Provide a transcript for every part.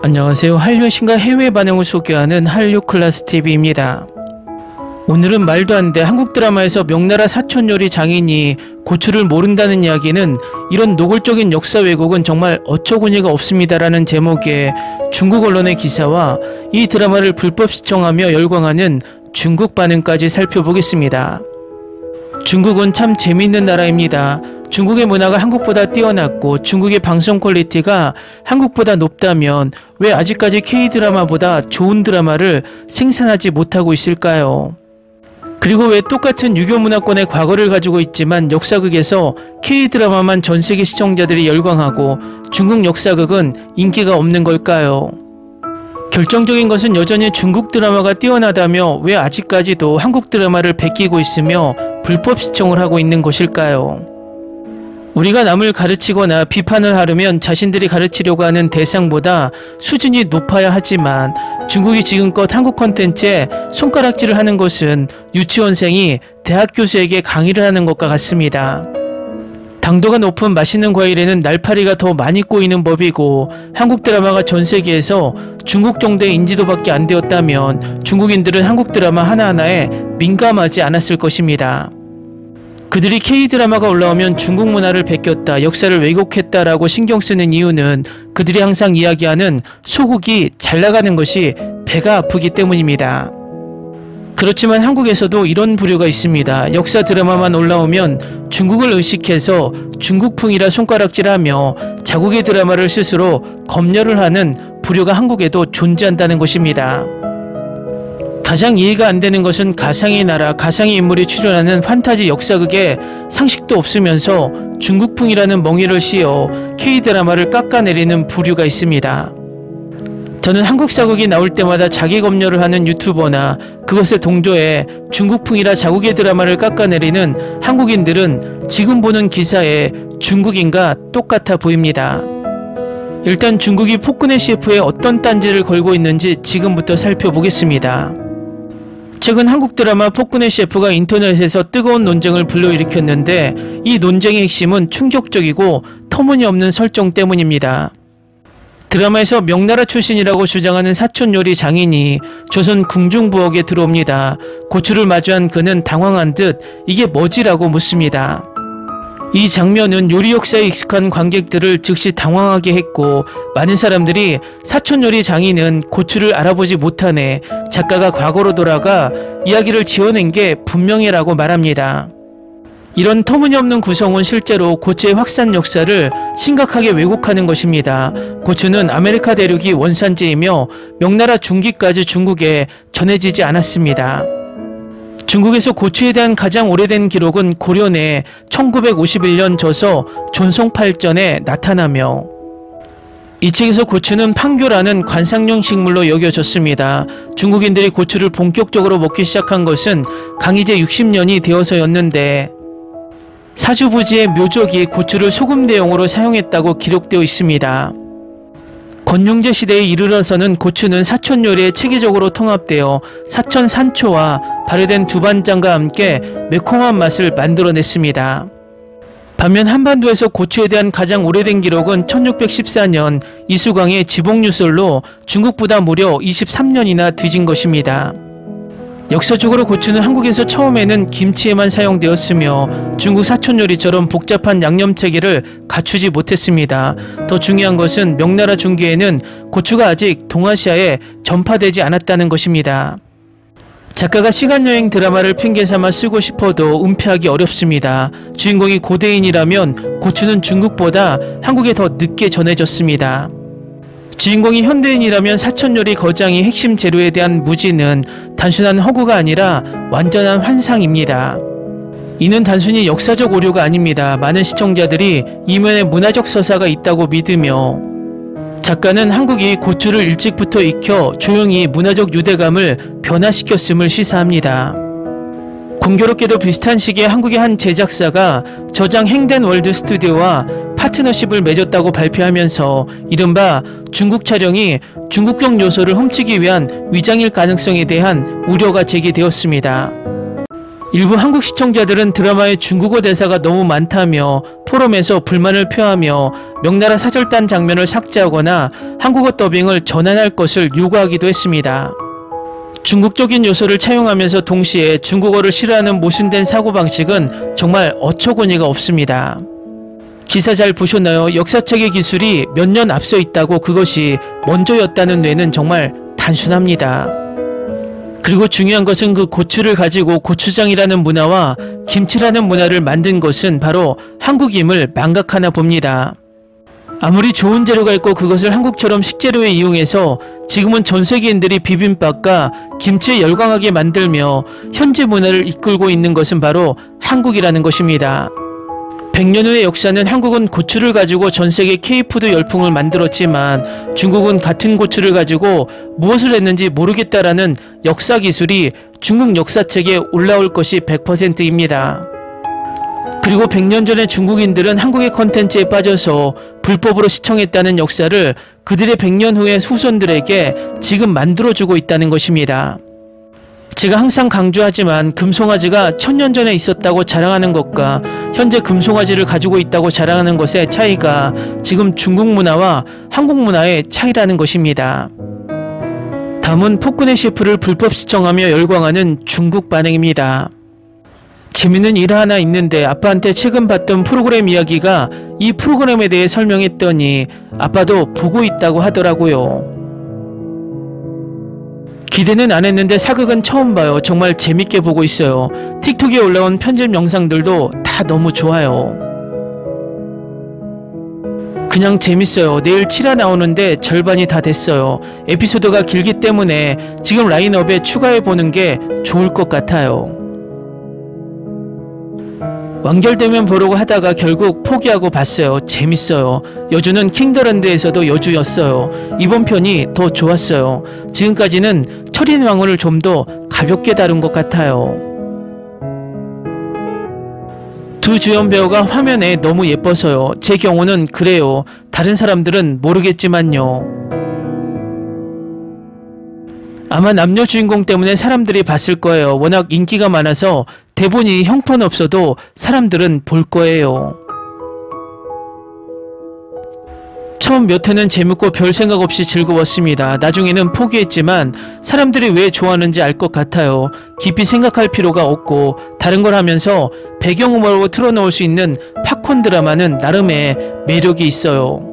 안녕하세요. 한류신과 해외 반응을 소개하는 한류클라스TV입니다. 오늘은 말도 안 돼 한국 드라마에서 명나라 사촌요리 장인이 고추를 모른다는 이야기는 이런 노골적인 역사 왜곡은 정말 어처구니가 없습니다라는 제목의 중국 언론의 기사와 이 드라마를 불법 시청하며 열광하는 중국 반응까지 살펴보겠습니다. 중국은 참 재미있는 나라입니다. 중국의 문화가 한국보다 뛰어났고 중국의 방송 퀄리티가 한국보다 높다면 왜 아직까지 K드라마보다 좋은 드라마를 생산하지 못하고 있을까요? 그리고 왜 똑같은 유교 문화권의 과거를 가지고 있지만 역사극에서 K드라마만 전세계 시청자들이 열광하고 중국 역사극은 인기가 없는 걸까요? 결정적인 것은 여전히 중국 드라마가 뛰어나다며 왜 아직까지도 한국 드라마를 베끼고 있으며 불법 시청을 하고 있는 것일까요? 우리가 남을 가르치거나 비판을 하려면 자신들이 가르치려고 하는 대상보다 수준이 높아야 하지만 중국이 지금껏 한국 콘텐츠에 손가락질을 하는 것은 유치원생이 대학 교수에게 강의를 하는 것과 같습니다. 당도가 높은 맛있는 과일에는 날파리가 더 많이 꼬이는 법이고 한국 드라마가 전 세계에서 중국 정도의 인지도밖에 안 되었다면 중국인들은 한국 드라마 하나하나에 민감하지 않았을 것입니다. 그들이 K드라마가 올라오면 중국 문화를 베꼈다, 역사를 왜곡했다라고 신경 쓰는 이유는 그들이 항상 이야기하는 소국이 잘 나가는 것이 배가 아프기 때문입니다. 그렇지만 한국에서도 이런 부류가 있습니다. 역사 드라마만 올라오면 중국을 의식해서 중국풍이라 손가락질하며 자국의 드라마를 스스로 검열을 하는 부류가 한국에도 존재한다는 것입니다. 가장 이해가 안 되는 것은 가상의 나라, 가상의 인물이 출연하는 판타지 역사극에 상식도 없으면서 중국풍이라는 멍이를 씌워 K드라마를 깎아내리는 부류가 있습니다. 저는 한국 사극이 나올 때마다 자기 검열을 하는 유튜버나 그것에 동조해 중국풍이라 자국의 드라마를 깎아내리는 한국인들은 지금 보는 기사에 중국인과 똑같아 보입니다. 일단 중국이 폭군의 CF에 어떤 딴지를 걸고 있는지 지금부터 살펴보겠습니다. 최근 한국 드라마 폭군의 셰프가 인터넷에서 뜨거운 논쟁을 불러일으켰는데 이 논쟁의 핵심은 충격적이고 터무니없는 설정 때문입니다. 드라마에서 명나라 출신이라고 주장하는 사촌요리 장인이 조선 궁중부엌에 들어옵니다. 고추를 마주한 그는 당황한 듯 이게 뭐지라고 묻습니다. 이 장면은 요리 역사에 익숙한 관객들을 즉시 당황하게 했고 많은 사람들이 사촌요리 장인은 고추를 알아보지 못하네, 작가가 과거로 돌아가 이야기를 지어낸 게 분명해라고 말합니다. 이런 터무니없는 구성은 실제로 고추의 확산 역사를 심각하게 왜곡하는 것입니다. 고추는 아메리카 대륙이 원산지이며 명나라 중기까지 중국에 전해지지 않았습니다. 중국에서 고추에 대한 가장 오래된 기록은 고려내 1951년 저서 존송팔전에 나타나며 이 책에서 고추는 판교라는 관상용 식물로 여겨졌습니다. 중국인들이 고추를 본격적으로 먹기 시작한 것은 강희제 60년이 되어서였는데 사주부지의 묘족이 고추를 소금 대용으로 사용했다고 기록되어 있습니다. 건용제 시대에 이르러서는 고추는 사촌 요리에 체계적으로 통합되어 사천 산초와 발효된 두반장과 함께 매콤한 맛을 만들어냈습니다. 반면 한반도에서 고추에 대한 가장 오래된 기록은 1614년 이수광의 지복유설로 중국보다 무려 23년이나 뒤진 것입니다. 역사적으로 고추는 한국에서 처음에는 김치에만 사용되었으며 중국 사촌요리처럼 복잡한 양념체계를 갖추지 못했습니다. 더 중요한 것은 명나라 중기에는 고추가 아직 동아시아에 전파되지 않았다는 것입니다. 작가가 시간여행 드라마를 핑계삼아 쓰고 싶어도 은폐하기 어렵습니다. 주인공이 고대인이라면 고추는 중국보다 한국에 더 늦게 전해졌습니다. 주인공이 현대인이라면 사촌요리 거장이 핵심 재료에 대한 무지는 단순한 허구가 아니라 완전한 환상입니다. 이는 단순히 역사적 오류가 아닙니다. 많은 시청자들이 이면에 문화적 서사가 있다고 믿으며 작가는 한국이 고추를 일찍부터 익혀 조용히 문화적 유대감을 변화시켰음을 시사합니다. 공교롭게도 비슷한 시기에 한국의 한 제작사가 저장 행된 월드 스튜디오와 파트너십을 맺었다고 발표하면서 이른바 중국 촬영이 중국적 요소를 훔치기 위한 위장일 가능성에 대한 우려가 제기되었습니다. 일부 한국 시청자들은 드라마의 중국어 대사가 너무 많다며 포럼에서 불만을 표하며 명나라 사절단 장면을 삭제하거나 한국어 더빙을 전환할 것을 요구하기도 했습니다. 중국적인 요소를 차용하면서 동시에 중국어를 싫어하는 모순된 사고방식은 정말 어처구니가 없습니다. 기사 잘 보셨나요? 역사책의 기술이 몇 년 앞서 있다고 그것이 먼저였다는 뇌는 정말 단순합니다. 그리고 중요한 것은 그 고추를 가지고 고추장이라는 문화와 김치라는 문화를 만든 것은 바로 한국임을 망각하나 봅니다. 아무리 좋은 재료가 있고 그것을 한국처럼 식재료에 이용해서 지금은 전 세계인들이 비빔밥과 김치에 열광하게 만들며 현재 문화를 이끌고 있는 것은 바로 한국이라는 것입니다. 100년 후의 역사는 한국은 고추를 가지고 전 세계 K푸드 열풍을 만들었지만 중국은 같은 고추를 가지고 무엇을 했는지 모르겠다라는 역사 기술이 중국 역사책에 올라올 것이 100%입니다. 그리고 100년 전에 중국인들은 한국의 컨텐츠에 빠져서 불법으로 시청했다는 역사를 그들의 100년 후의 후손들에게 지금 만들어주고 있다는 것입니다. 제가 항상 강조하지만 금송아지가 1000년 전에 있었다고 자랑하는 것과 현재 금송아지를 가지고 있다고 자랑하는 것의 차이가 지금 중국 문화와 한국 문화의 차이라는 것입니다. 다음은 폭군의 셰프를 불법 시청하며 열광하는 중국 반응입니다. 재밌는 일 하나 있는데 아빠한테 최근 봤던 프로그램 이야기가 이 프로그램에 대해 설명했더니 아빠도 보고 있다고 하더라고요. 기대는 안 했는데 사극은 처음 봐요. 정말 재밌게 보고 있어요. 틱톡에 올라온 편집 영상들도 다 너무 좋아요. 그냥 재밌어요. 내일 7화 나오는데 절반이 다 됐어요. 에피소드가 길기 때문에 지금 라인업에 추가해보는 게 좋을 것 같아요. 완결되면 보려고 하다가 결국 포기하고 봤어요. 재밌어요. 여주는 킹더랜드에서도 여주였어요. 이번 편이 더 좋았어요. 지금까지는 철인 왕후를 좀 더 가볍게 다룬 것 같아요. 두 주연 배우가 화면에 너무 예뻐서요. 제 경우는 그래요. 다른 사람들은 모르겠지만요. 아마 남녀 주인공 때문에 사람들이 봤을 거예요. 워낙 인기가 많아서 대본이 형편없어도 사람들은 볼 거예요. 처음 몇 회는 재밌고 별 생각 없이 즐거웠습니다. 나중에는 포기했지만 사람들이 왜 좋아하는지 알 것 같아요. 깊이 생각할 필요가 없고 다른 걸 하면서 배경음악으로 틀어놓을 수 있는 팝콘 드라마는 나름의 매력이 있어요.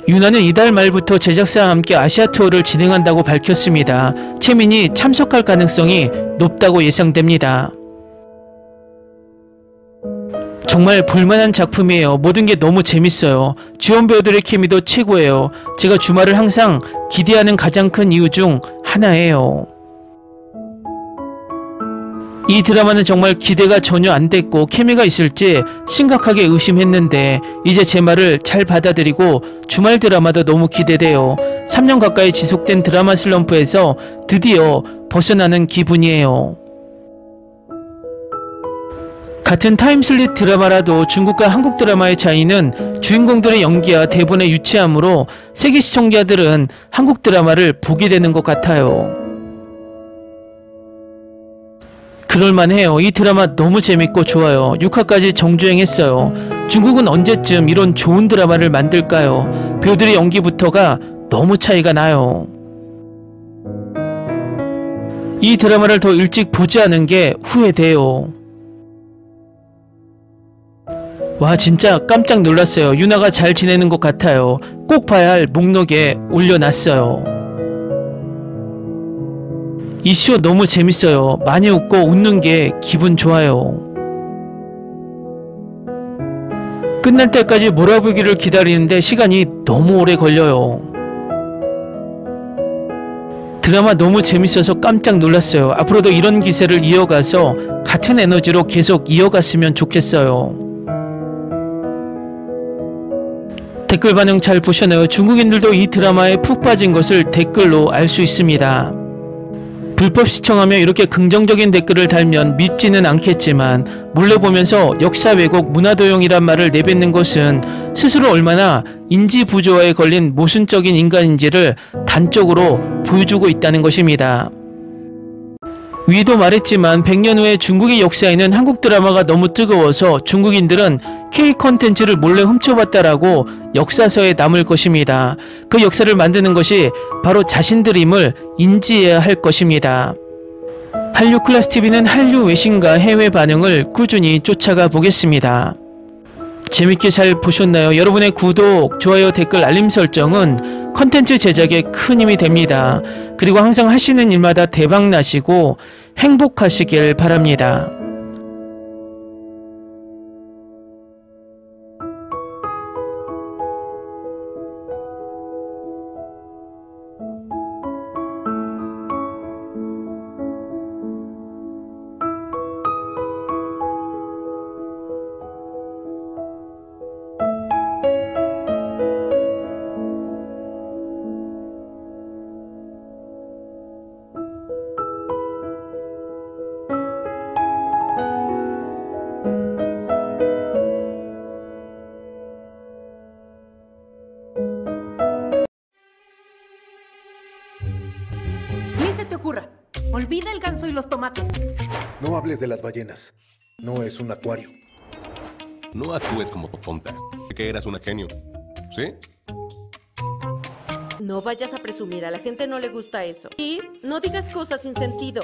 유나는 이달 말부터 제작사와 함께 아시아 투어를 진행한다고 밝혔습니다. 채민이 참석할 가능성이 높다고 예상됩니다. 정말 볼만한 작품이에요. 모든 게 너무 재밌어요. 주연 배우들의 케미도 최고예요. 제가 주말을 항상 기대하는 가장 큰 이유 중 하나예요. 이 드라마는 정말 기대가 전혀 안 됐고 케미가 있을지 심각하게 의심했는데 이제 제 말을 잘 받아들이고 주말 드라마도 너무 기대돼요. 3년 가까이 지속된 드라마 슬럼프에서 드디어 벗어나는 기분이에요. 같은 타임슬립 드라마라도 중국과 한국 드라마의 차이는 주인공들의 연기와 대본의 유치함으로 세계 시청자들은 한국 드라마를 보게 되는 것 같아요. 그럴만해요. 이 드라마 너무 재밌고 좋아요. 6화까지 정주행했어요. 중국은 언제쯤 이런 좋은 드라마를 만들까요? 배우들의 연기부터가 너무 차이가 나요. 이 드라마를 더 일찍 보지 않은 게 후회돼요. 와, 진짜 깜짝 놀랐어요. 유나가 잘 지내는 것 같아요. 꼭 봐야 할 목록에 올려놨어요. 이 쇼 너무 재밌어요. 많이 웃고 웃는 게 기분 좋아요. 끝날 때까지 몰아보기를 기다리는데 시간이 너무 오래 걸려요. 드라마 너무 재밌어서 깜짝 놀랐어요. 앞으로도 이런 기세를 이어가서 같은 에너지로 계속 이어갔으면 좋겠어요. 댓글 반응 잘 보셨나요? 중국인들도 이 드라마에 푹 빠진 것을 댓글로 알 수 있습니다. 불법 시청하며 이렇게 긍정적인 댓글을 달면 밉지는 않겠지만 몰래 보면서 역사 왜곡 문화도용이란 말을 내뱉는 것은 스스로 얼마나 인지 부조화에 걸린 모순적인 인간인지를 단적으로 보여주고 있다는 것입니다. 위도 말했지만 100년 후에 중국의 역사에는 한국 드라마가 너무 뜨거워서 중국인들은 K 콘텐츠를 몰래 훔쳐봤다라고 역사서에 남을 것입니다. 그 역사를 만드는 것이 바로 자신들임을 인지해야 할 것입니다. 한류 클래스 TV는 한류 외신과 해외 반응을 꾸준히 쫓아가 보겠습니다. 재밌게 잘 보셨나요? 여러분의 구독, 좋아요, 댓글, 알림 설정은 컨텐츠 제작에 큰 힘이 됩니다. 그리고 항상 하시는 일마다 대박 나시고 행복하시길 바랍니다. Ni se te ocurra. Olvida el ganso y los tomates. No hables de las ballenas. No es un acuario. No actúes como tonta. Que eras una genio. ¿Sí? No vayas a presumir, a la gente no le gusta eso. Y no digas cosas sin sentido.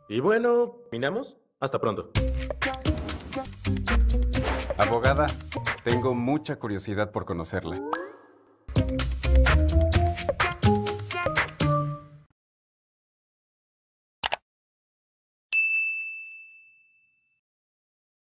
Y bueno, ¿terminamos? Hasta pronto. Abogada, tengo mucha curiosidad por conocerla.